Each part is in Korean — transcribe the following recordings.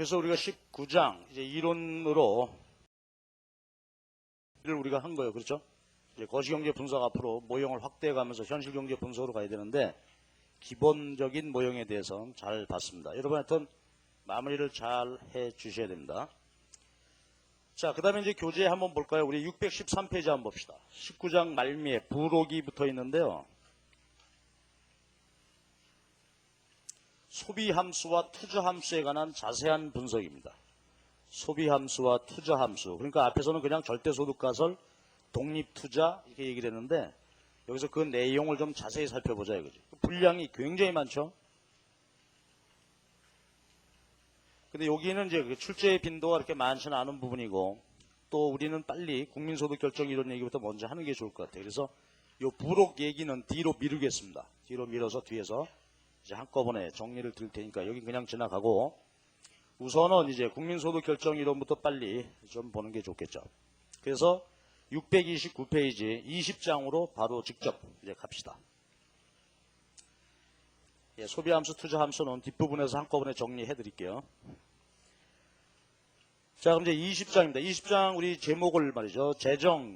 그래서 우리가 19장 이제 이론으로 우리가 한 거예요. 그렇죠? 이제 거시경제 분석 앞으로 모형을 확대해 가면서 현실경제 분석으로 가야 되는데 기본적인 모형에 대해서 잘 봤습니다. 여러분 하여튼 마무리를 잘 해 주셔야 됩니다. 자, 그 다음에 이제 교재 한번 볼까요? 우리 613페이지 한번 봅시다. 19장 말미에 부록이 붙어 있는데요. 소비함수와 투자함수에 관한 자세한 분석입니다. 소비함수와 투자함수. 그러니까 앞에서는 그냥 절대소득가설, 독립투자 이렇게 얘기를 했는데 여기서 그 내용을 좀 자세히 살펴보자 이거지. 분량이 굉장히 많죠. 근데 여기는 이제 그 출제의 빈도가 그렇게 많지는 않은 부분이고 또 우리는 빨리 국민소득 결정 이런 얘기부터 먼저 하는 게 좋을 것 같아요. 그래서 이 부록 얘기는 뒤로 미루겠습니다. 뒤로 밀어서 뒤에서 이제 한꺼번에 정리를 드릴 테니까 여기 그냥 지나가고 우선은 이제 국민소득 결정 이론부터 빨리 좀 보는 게 좋겠죠. 그래서 629페이지 20장으로 바로 직접 이제 갑시다. 예, 소비함수, 투자함수는 뒷부분에서 한꺼번에 정리해 드릴게요. 자, 그럼 이제 20장입니다. 20장 우리 제목을 말이죠.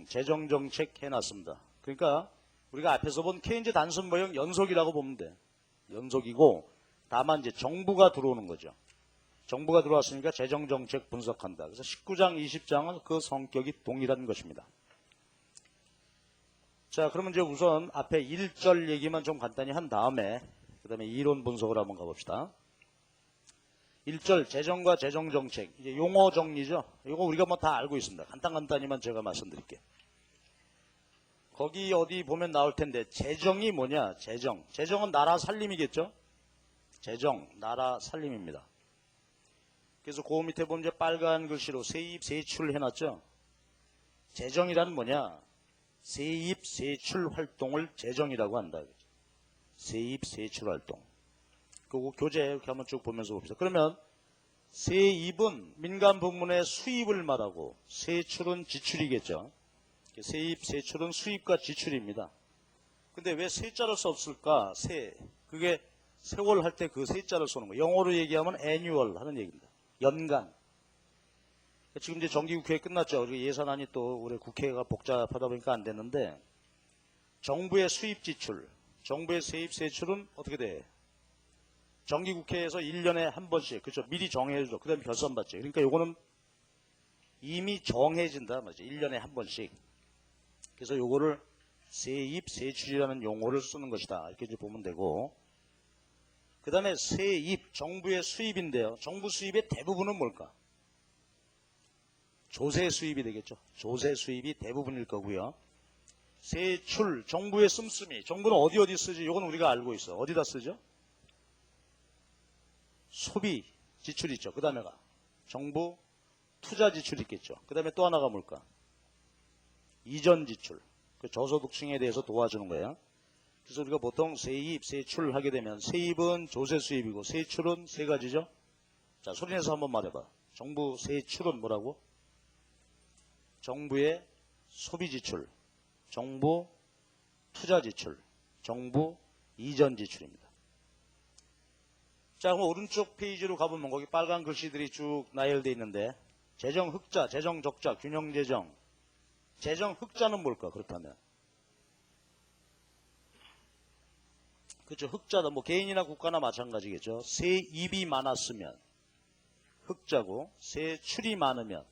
재정정책 해놨습니다. 그러니까 우리가 앞에서 본 케인즈 단순 모형 연속이라고 보면 돼. 연속이고 다만 이제 정부가 들어오는 거죠. 정부가 들어왔으니까 재정정책 분석한다. 그래서 19장, 20장은 그 성격이 동일한 것입니다. 자, 그러면 이제 우선 앞에 1절 얘기만 좀 간단히 한 다음에 그 다음에 이론 분석을 한번 가봅시다. 1절 재정과 재정정책 이제 용어 정리죠. 이거 우리가 뭐 다 알고 있습니다. 간단히만 제가 말씀드릴게요. 거기 어디 보면 나올 텐데 재정이 뭐냐? 재정은 나라 살림이겠죠. 재정 나라 살림입니다. 그래서 그 밑에 보면 이제 빨간 글씨로 세입 세출 해놨죠. 재정이란 뭐냐? 세입 세출 활동을 재정이라고 한다. 세입 세출 활동. 그리고 교재 이렇게 한번 쭉 보면서 봅시다. 그러면 세입은 민간 부문의 수입을 말하고 세출은 지출이겠죠. 세입 세출은 수입과 지출입니다. 근데 왜 세자를 썼을까? 그게 세월 할 때 그 세자를 쓰는 거예요. 영어로 얘기하면 annual 하는 얘기입니다. 연간. 지금 이제 정기국회 끝났죠. 그리고 예산안이 또 올해 국회가 복잡하다 보니까 안 됐는데 정부의 수입 지출, 정부의 세입 세출은 어떻게 돼? 정기국회에서 1년에 한 번씩, 그렇죠? 미리 정해줘. 그 다음에 결산받지. 그러니까 요거는 이미 정해진다 말이죠. 1년에 한 번씩. 그래서 요거를 세입 세출이라는 용어를 쓰는 것이다. 이렇게 이제 보면 되고. 그 다음에 세입, 정부의 수입인데요. 정부 수입의 대부분은 뭘까? 조세 수입이 되겠죠. 조세 수입이 대부분일 거고요. 세출, 정부의 씀씀이. 정부는 어디 쓰지? 이건 우리가 알고 있어. 어디다 쓰죠? 소비 지출 있죠. 그 다음에가 정부 투자 지출 있겠죠. 그 다음에 또 하나가 뭘까? 이전 지출. 그 저소득층에 대해서 도와주는 거예요. 그래서 우리가 보통 세입, 세출 하게 되면 세입은 조세 수입이고 세출은 세 가지죠. 자, 소리내서 한번 말해봐. 정부 세출은 뭐라고? 정부의 소비 지출, 정부 투자 지출, 정부 이전 지출입니다. 자, 그럼 오른쪽 페이지로 가보면 거기 빨간 글씨들이 쭉 나열되어 있는데 재정 흑자, 재정 적자, 균형 재정. 재정 흑자는 뭘까? 그렇다면. 그렇죠. 흑자다. 뭐 개인이나 국가나 마찬가지겠죠. 세입이 많았으면 흑자고 세출이 많으면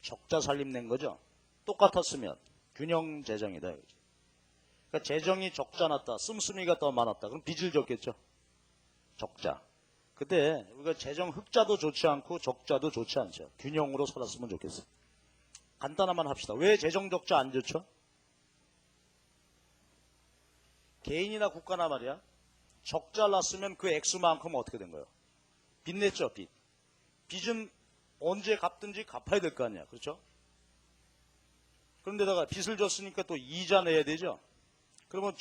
적자 살림 낸 거죠. 똑같았으면 균형 재정이다. 그러니까 재정이 적자 났다. 씀씀이가 더 많았다. 그럼 빚을 졌겠죠. 적자. 근데 우리가 재정 흑자도 좋지 않고 적자도 좋지 않죠. 균형으로 살았으면 좋겠어. 간단한만 합시다. 왜 재정 적자 안 좋죠? 개인이나 국가나 말이야. 적자 났으면 그 액수만큼 어떻게 된 거예요? 빚 냈죠. 빚. 빚은 언제 갚든지 갚아야 될 거 아니야. 그렇죠? 그런데다가 빚을 졌으니까 또 이자 내야 되죠. 그러면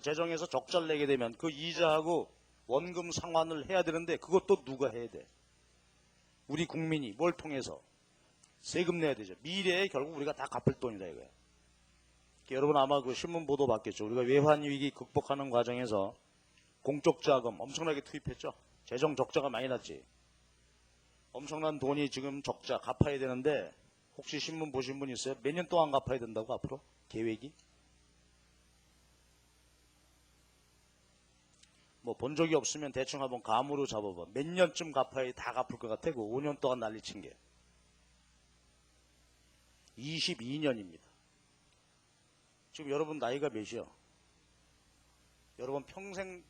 재정에서 적자를 내게 되면 그 이자하고 원금 상환을 해야 되는데 그것도 누가 해야 돼? 우리 국민이 뭘 통해서? 세금 내야 되죠. 미래에 결국 우리가 다 갚을 돈이다 이거야. 여러분 아마 그 신문 보도 봤겠죠. 우리가 외환위기 극복하는 과정에서 공적 자금 엄청나게 투입했죠. 재정 적자가 많이 났지. 엄청난 돈이 지금 적자 갚아야 되는데 혹시 신문 보신 분 있어요? 몇 년 동안 갚아야 된다고 앞으로? 계획이? 뭐 본 적이 없으면 대충 한번 감으로 잡아봐. 몇 년쯤 갚아야 다 갚을 것 같아? 그 5년 동안 난리친 게. 22년입니다. 지금 여러분 나이가 몇이요? 여러분 평생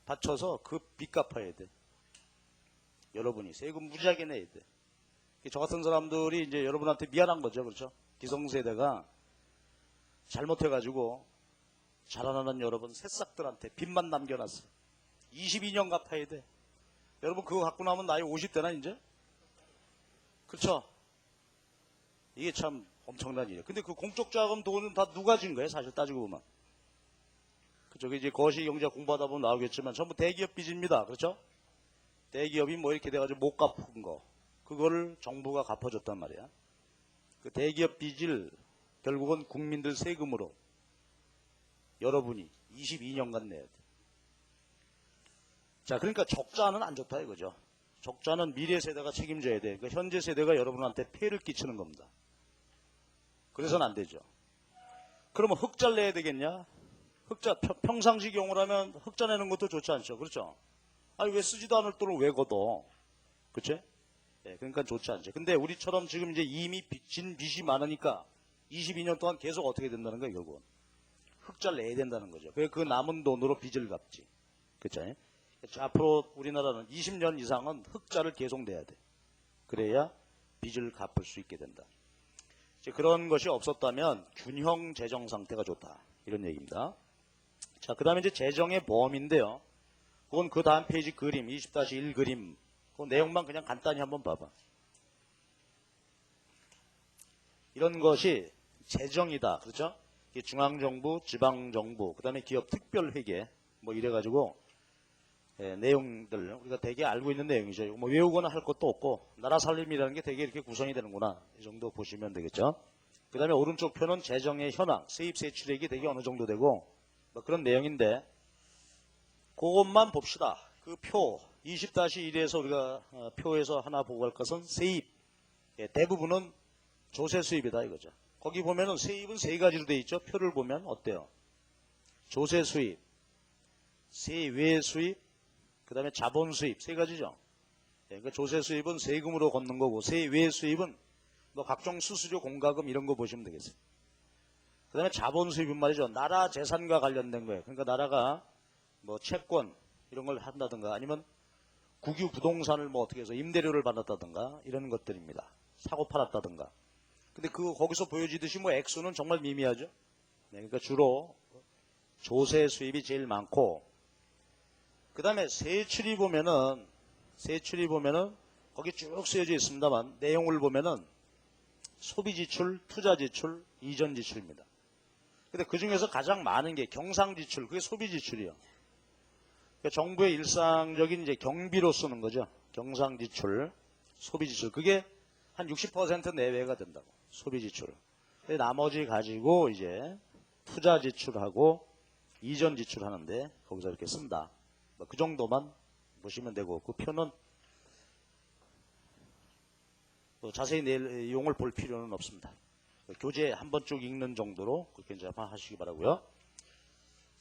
바쳐서 그 빚 갚아야 돼. 여러분이 세금 무지하게 내야 돼. 저 같은 사람들이 이제 여러분한테 미안한 거죠. 그렇죠? 기성세대가 잘못해가지고 자라나는 여러분 새싹들한테 빚만 남겨놨어. 22년 갚아야 돼. 여러분 그거 갖고 나면 나이 50대나 이제? 그렇죠? 이게 참 엄청난 일이에요. 근데 그 공적자금 돈은 다 누가 진 거예요? 사실 따지고 보면. 그쪽 이제 거시경제 공부하다 보면 나오겠지만 전부 대기업 빚입니다. 그렇죠? 대기업이 뭐 이렇게 돼가지고 못 갚은 거. 그거를 정부가 갚아줬단 말이야. 그 대기업 빚을 결국은 국민들 세금으로 여러분이 22년간 내야 돼. 자, 그러니까 적자는 안 좋다 이거죠. 적자는 미래 세대가 책임져야 돼. 그러니까 현재 세대가 여러분한테 폐를 끼치는 겁니다. 그래서는 안 되죠. 그러면 흑자를 내야 되겠냐? 흑자, 평상시 경우라면 흑자 내는 것도 좋지 않죠. 그렇죠? 아니, 왜 쓰지도 않을 돈을 왜 걷어? 그치? 네, 그러니까 좋지 않죠. 근데 우리처럼 지금 이제 이미 진 빚이 많으니까 22년 동안 계속 어떻게 된다는 거예요, 결국은. 흑자를 내야 된다는 거죠. 그 남은 돈으로 빚을 갚지. 그쵸? 앞으로 우리나라는 20년 이상은 흑자를 계속 내야 돼. 그래야 빚을 갚을 수 있게 된다. 이제 그런 것이 없었다면 균형 재정 상태가 좋다. 이런 얘기입니다. 자, 그 다음에 이제 재정의 범위인데요. 그건 그 다음 페이지 그림, 20-1 그림. 그 내용만 그냥 간단히 한번 봐봐. 이런 것이 재정이다. 그렇죠? 중앙정부, 지방정부, 그 다음에 기업 특별회계, 뭐 이래가지고, 내용들, 우리가 되게 알고 있는 내용이죠. 뭐 외우거나 할 것도 없고, 나라 살림이라는 게 되게 이렇게 구성이 되는구나. 이 정도 보시면 되겠죠. 그 다음에 오른쪽 표는 재정의 현황, 세입 세출액이 되게 어느 정도 되고, 뭐 그런 내용인데, 그것만 봅시다. 그 표, 20-1에서 우리가 표에서 하나 보고 갈 것은 세입. 대부분은 조세 수입이다 이거죠. 거기 보면은 세입은 세 가지로 돼 있죠. 표를 보면 어때요? 조세 수입, 세외 수입, 그 다음에 자본 수입 세 가지죠. 그러니까 조세 수입은 세금으로 걷는 거고 세외 수입은 뭐 각종 수수료 공과금 이런 거 보시면 되겠어요. 그 다음에 자본 수입은 말이죠. 나라 재산과 관련된 거예요. 그러니까 나라가 뭐 채권 이런 걸 한다든가 아니면 국유 부동산을 뭐 어떻게 해서 임대료를 받았다든가 이런 것들입니다. 사고 팔았다든가. 근데 거기서 보여지듯이 뭐 액수는 정말 미미하죠. 네, 그러니까 주로 조세 수입이 제일 많고 그 다음에 세출이 보면은 거기 쭉 쓰여져 있습니다만 내용을 보면은 소비지출, 투자지출, 이전지출입니다. 근데 그 중에서 가장 많은 게 경상지출, 그게 소비지출이요. 그러니까 정부의 일상적인 이제 경비로 쓰는 거죠. 경상지출, 소비지출. 그게 한 60% 내외가 된다고. 소비지출. 나머지 가지고 이제 투자지출하고 이전지출하는데 거기서 이렇게 쓴다. 뭐 그 정도만 보시면 되고 그 표는 자세히 내용을 볼 필요는 없습니다. 교재 한 번 쭉 읽는 정도로 그렇게 이제 한번 하시기 바라고요.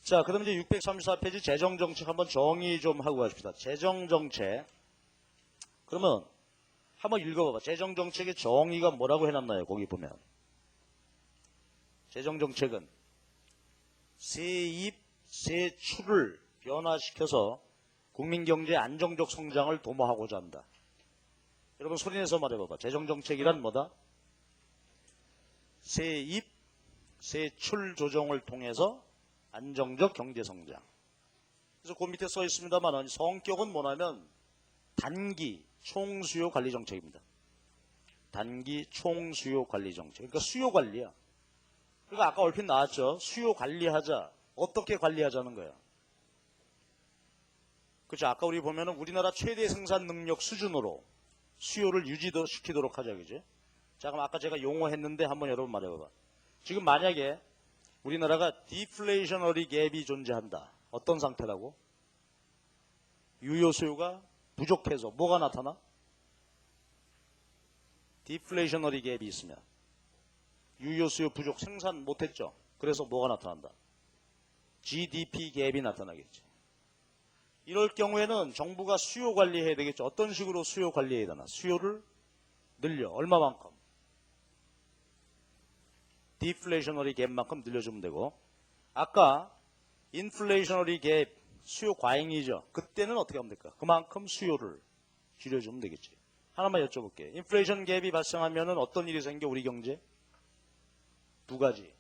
자, 그럼 이제 634페이지 재정정책 한번 정의 좀 하고 가십시다. 재정정책. 그러면 한번 읽어봐봐. 재정정책의 정의가 뭐라고 해놨나요? 거기 보면. 재정정책은 세입, 세출을 변화시켜서 국민경제의 안정적 성장을 도모하고자 한다. 여러분 소리내서 말해봐봐. 재정정책이란 뭐다? 세입, 세출 조정을 통해서 안정적 경제성장. 그래서 그 밑에 써 있습니다만 성격은 뭐냐면 단기 총수요 관리 정책입니다. 단기 총수요 관리 정책. 그러니까 수요 관리야. 그러니까 아까 얼핏 나왔죠. 수요 관리하자. 어떻게 관리하자는 거야. 그렇죠. 아까 우리 보면은 우리나라 최대 생산 능력 수준으로 수요를 유지시키도록 하자. 그죠? 자, 그럼 아까 제가 용어 했는데 한번 여러분 말해봐봐. 지금 만약에 우리나라가 디플레이셔너리 갭이 존재한다. 어떤 상태라고? 유효 수요가 부족해서 뭐가 나타나? 디플레이셔너리 갭이 있으면 유효 수요 부족 생산 못했죠. 그래서 뭐가 나타난다? GDP 갭이 나타나겠지. 이럴 경우에는 정부가 수요 관리해야 되겠죠. 어떤 식으로 수요 관리해야 되나? 수요를 늘려. 얼마만큼? 디플레이셔너리 갭만큼 늘려주면 되고, 아까 인플레이셔너리 갭 수요 과잉이죠. 그때는 어떻게 하면 될까? 그만큼 수요를 줄여주면 되겠지. 하나만 여쭤볼게요. 인플레이션 갭이 발생하면 어떤 일이 생겨 우리 경제? 두 가지.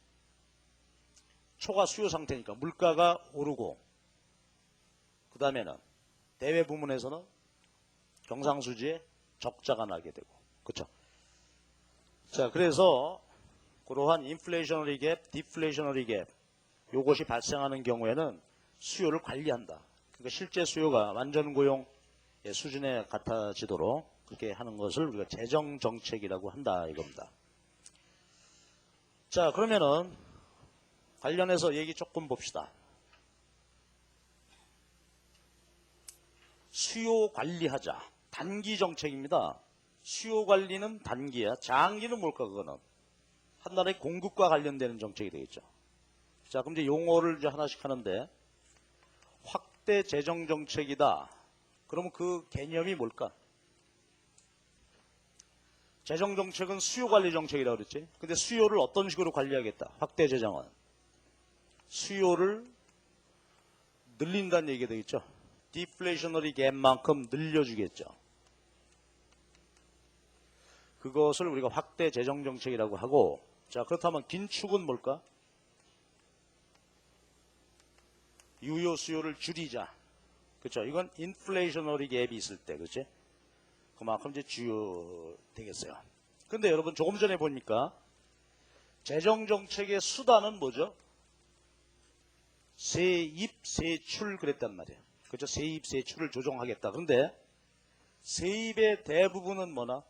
초과 수요 상태니까 물가가 오르고, 그 다음에는 대외 부문에서는 경상수지에 적자가 나게 되고, 그렇죠? 자, 그래서 그러한 인플레이셔너리 갭, 디플레이셔너리 갭 요것이 발생하는 경우에는 수요를 관리한다. 그러니까 실제 수요가 완전 고용 수준에 같아지도록 그렇게 하는 것을 우리가 재정 정책이라고 한다 이겁니다. 자, 그러면은 관련해서 얘기 조금 봅시다. 수요 관리하자. 단기 정책입니다. 수요 관리는 단기야. 장기는 뭘까 그거는? 한 나라의 공급과 관련되는 정책이 되겠죠. 자, 그럼 이제 용어를 이제 하나씩 하는데 확대 재정 정책이다. 그러면 그 개념이 뭘까? 재정 정책은 수요 관리 정책이라고 그랬지. 근데 수요를 어떤 식으로 관리하겠다? 확대 재정은 수요를 늘린다는 얘기가 되겠죠. 디플레이셔너리 갭만큼 늘려주겠죠. 그것을 우리가 확대 재정 정책이라고 하고, 자, 그렇다면 긴축은 뭘까? 유효 수요를 줄이자. 그렇죠? 이건 인플레이셔너리 갭이 있을 때, 그렇지? 그만큼 이제 주요 되겠어요. 근데 여러분 조금 전에 보니까 재정 정책의 수단은 뭐죠? 세입, 세출 그랬단 말이에요. 그렇죠? 세입, 세출을 조정하겠다. 그런데 세입의 대부분은 뭐나?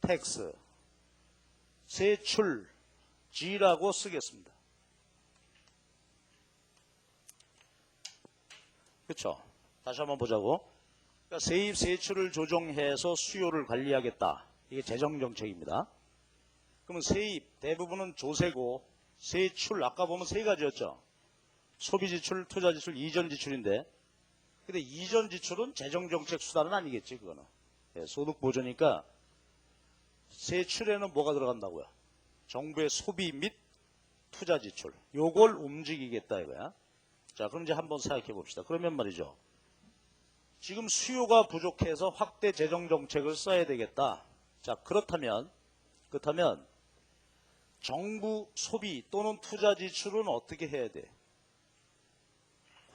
텍스, 세출, G라고 쓰겠습니다. 그렇죠? 다시 한번 보자고. 그러니까 세입, 세출을 조정해서 수요를 관리하겠다. 이게 재정정책입니다. 그러면 세입, 대부분은 조세고, 세출, 아까 보면 세 가지였죠. 소비지출, 투자지출, 이전지출인데, 근데 이전지출은 재정정책 수단은 아니겠지, 그거는. 예, 소득보조니까, 세출에는 뭐가 들어간다고요? 정부의 소비 및 투자지출. 요걸 움직이겠다, 이거야. 자, 그럼 이제 한번 생각해 봅시다. 그러면 말이죠. 지금 수요가 부족해서 확대 재정 정책을 써야 되겠다. 자, 그렇다면 정부 소비 또는 투자 지출은 어떻게 해야 돼?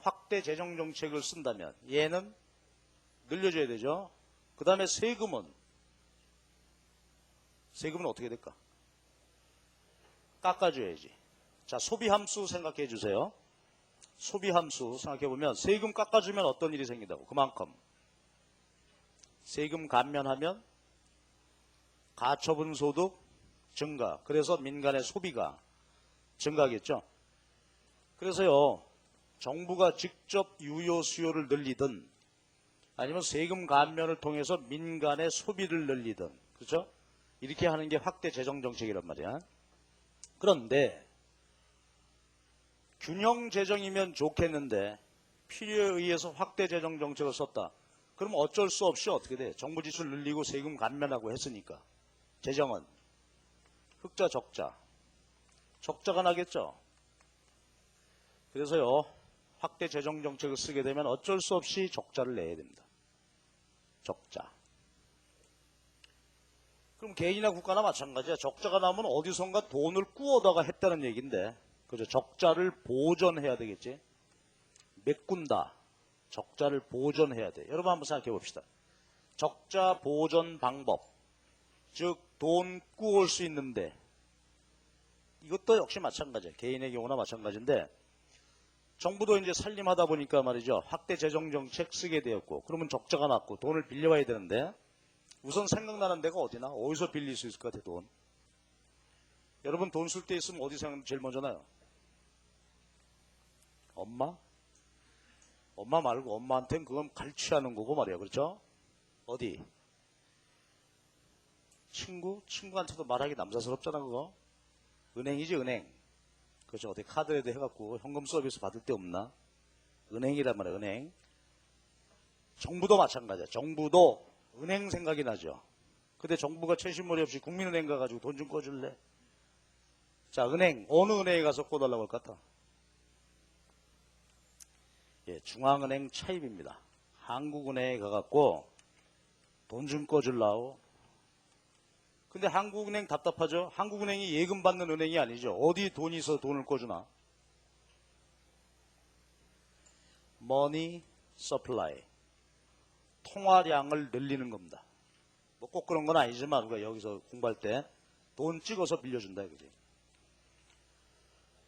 확대 재정 정책을 쓴다면 얘는 늘려줘야 되죠. 그 다음에 세금은 어떻게 될까? 깎아줘야지. 자, 소비 함수 생각해 주세요. 소비 함수 생각해보면 세금 깎아주면 어떤 일이 생긴다고? 그만큼 세금 감면하면 가처분 소득 증가. 그래서 민간의 소비가 증가하겠죠. 그래서요, 정부가 직접 유효 수요를 늘리든 아니면 세금 감면을 통해서 민간의 소비를 늘리든, 그렇죠? 이렇게 하는 게 확대 재정 정책이란 말이야. 그런데 균형 재정이면 좋겠는데 필요에 의해서 확대 재정 정책을 썼다. 그럼 어쩔 수 없이 어떻게 돼? 정부 지출 늘리고 세금 감면하고 했으니까 재정은 흑자 적자가 나겠죠. 그래서요, 확대 재정 정책을 쓰게 되면 어쩔 수 없이 적자를 내야 됩니다. 적자. 그럼 개인이나 국가나 마찬가지야. 적자가 나면 어디선가 돈을 꾸어다가 했다는 얘기인데, 그죠? 적자를 보전해야 되겠지. 메꾼다. 적자를 보전해야 돼. 여러분 한번 생각해 봅시다. 적자 보전 방법. 즉, 돈 꾸올 수 있는데, 이것도 역시 마찬가지야. 개인의 경우나 마찬가지인데, 정부도 이제 살림하다 보니까 말이죠. 확대 재정 정책 쓰게 되었고, 그러면 적자가 났고, 돈을 빌려와야 되는데, 우선 생각나는 데가 어디나? 어디서 빌릴 수 있을 것 같아, 돈? 여러분 돈 쓸 때 있으면 어디 생각 제일 먼저 나요? 엄마? 엄마 말고 엄마한테는 그건 갈취하는 거고 말이야. 그렇죠? 어디? 친구한테도 말하기 남사스럽잖아, 그거. 은행이지, 은행. 그죠? 어떻게 카드라도 해갖고 현금 서비스 받을 데 없나? 은행이란 말이야, 은행. 정부도 마찬가지야. 정부도 은행 생각이 나죠. 근데 정부가 최신머리 없이 국민은행 가가지고 돈 좀 꺼줄래? 자, 은행. 어느 은행에 가서 꺼달라고 할 것 같아? 예, 중앙은행 차입입니다. 한국은행에 가갖고 돈 좀 꺼줄라고. 근데 한국은행 답답하죠? 한국은행이 예금 받는 은행이 아니죠. 어디 돈이 있어 돈을 꺼주나? Money supply. 통화량을 늘리는 겁니다. 뭐 꼭 그런 건 아니지만 우리가 여기서 공부할 때 돈 찍어서 빌려준다 이거지.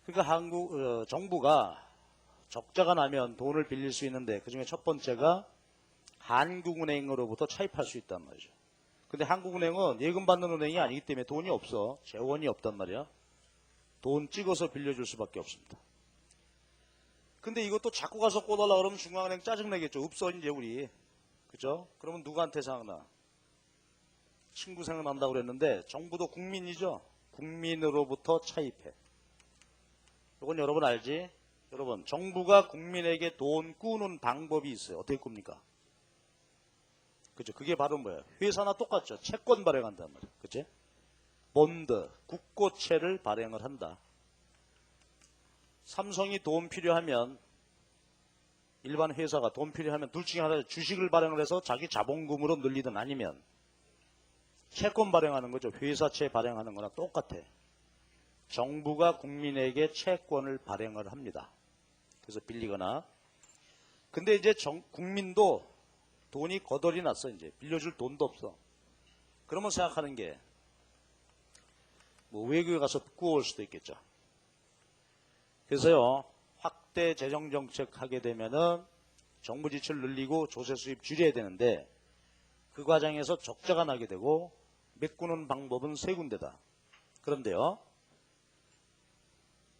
그러니까 정부가 적자가 나면 돈을 빌릴 수 있는데 그중에 첫 번째가 한국은행으로부터 차입할 수 있단 말이죠. 근데 한국은행은 예금 받는 은행이 아니기 때문에 돈이 없어. 재원이 없단 말이야. 돈 찍어서 빌려줄 수밖에 없습니다. 근데 이것도 자꾸 가서 꿔달라 그러면 중앙은행 짜증내겠죠. 없어 이제 우리. 그죠? 그러면 누구한테 생각나? 친구 생각난다고 그랬는데 정부도 국민이죠. 국민으로부터 차입해. 이건 여러분 알지? 여러분 정부가 국민에게 돈 꾸는 방법이 있어요. 어떻게 꿉니까? 그죠? 그게 바로 뭐예요? 회사나 똑같죠. 채권 발행한단 말이에요. 그치? 본드, 국고채를 발행을 한다. 삼성이 돈 필요하면 일반 회사가 돈 필요하면 둘 중에 하나 주식을 발행을 해서 자기 자본금으로 늘리든 아니면 채권 발행하는 거죠. 회사채 발행하는 거나 똑같아. 정부가 국민에게 채권을 발행을 합니다. 그래서 빌리거나. 근데 이제 국민도 돈이 거덜이 났어. 이제 빌려줄 돈도 없어. 그러면 생각하는 게 뭐 외국에 가서 구워올 수도 있겠죠. 그래서요. 확대 재정정책 하게 되면은 정부 지출 늘리고 조세 수입 줄여야 되는데 그 과정에서 적자가 나게 되고 메꾸는 방법은 세 군데다. 그런데요.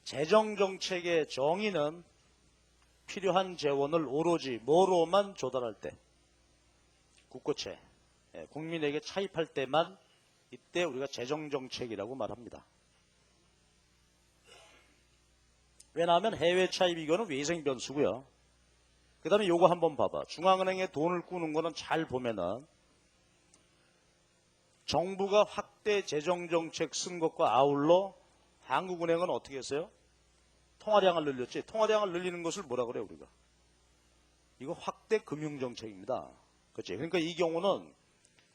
재정정책의 정의는 필요한 재원을 오로지 뭐로만 조달할 때 국고채, 국민에게 차입할 때만 이때 우리가 재정정책이라고 말합니다. 왜냐하면 해외 차입 이거는 외생 변수고요. 그 다음에 요거 한번 봐봐. 중앙은행에 돈을 꾸는 거는 잘 보면은 정부가 확대 재정정책 쓴 것과 아울러 한국은행은 어떻게 했어요? 통화량을 늘렸지. 통화량을 늘리는 것을 뭐라 그래요 우리가? 이거 확대 금융정책입니다. 그렇지? 그러니까 이 경우는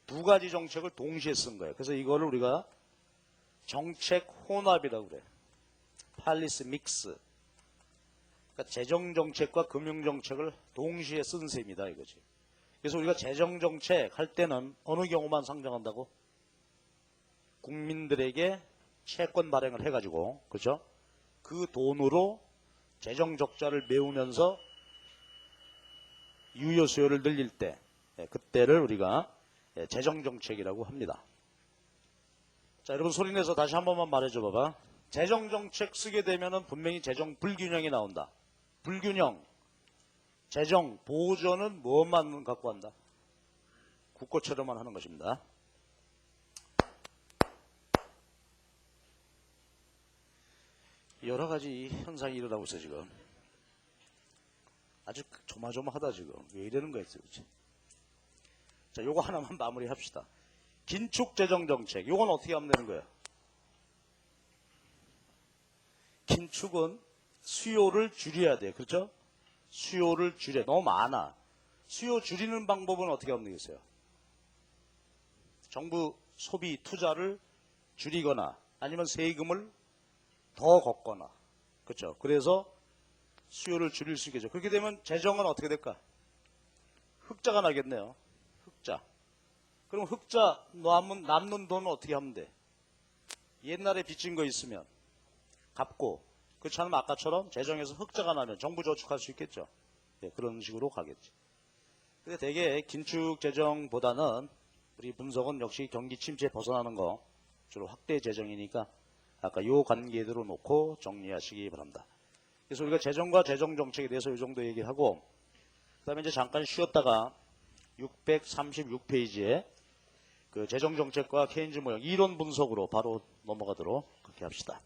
두 가지 정책을 동시에 쓴 거예요. 그래서 이거를 우리가 정책 혼합이라고 그래. 팔리스 믹스. 그러니까 재정정책과 금융정책을 동시에 쓴 셈이다 이거지. 그래서 우리가 재정정책 할 때는 어느 경우만 상정한다고? 국민들에게 채권 발행을 해가지고, 그죠? 그 돈으로 재정적자를 메우면서 유효 수요를 늘릴 때, 그때를 우리가 재정정책이라고 합니다. 자, 여러분 소리내서 다시 한 번만 말해줘 봐봐. 재정정책 쓰게 되면은 분명히 재정 불균형이 나온다. 불균형, 재정 보조는 무엇만 갖고 한다? 국고채로만 하는 것입니다. 여러 가지 현상이 일어나고 있어 지금. 아주 조마조마하다 지금. 왜 이러는 거야 지금. 자, 요거 하나만 마무리합시다. 긴축 재정 정책. 요건 어떻게 하면 되는 거예요? 긴축은 수요를 줄여야 돼. 그렇죠? 수요를 줄여. 너무 많아. 수요 줄이는 방법은 어떻게 하면 되겠어요? 정부 소비 투자를 줄이거나 아니면 세금을 더 걷거나. 그렇죠? 그래서 수요를 줄일 수 있겠죠. 그렇게 되면 재정은 어떻게 될까? 흑자가 나겠네요. 흑자. 그럼 흑자 남는 돈은 어떻게 하면 돼? 옛날에 빚진 거 있으면 갚고, 그렇지 않으면 아까처럼 재정에서 흑자가 나면 정부 저축할 수 있겠죠. 네, 그런 식으로 가겠지. 근데 되게 긴축 재정보다는 우리 분석은 역시 경기 침체에 벗어나는 거 주로 확대 재정이니까 아까 요 관계대로 놓고 정리하시기 바랍니다. 그래서 우리가 재정과 재정 정책에 대해서 이 정도 얘기를 하고, 그 다음에 이제 잠깐 쉬었다가 636페이지에 그 재정정책과 케인즈 모형 이론 분석으로 바로 넘어가도록 그렇게 합시다.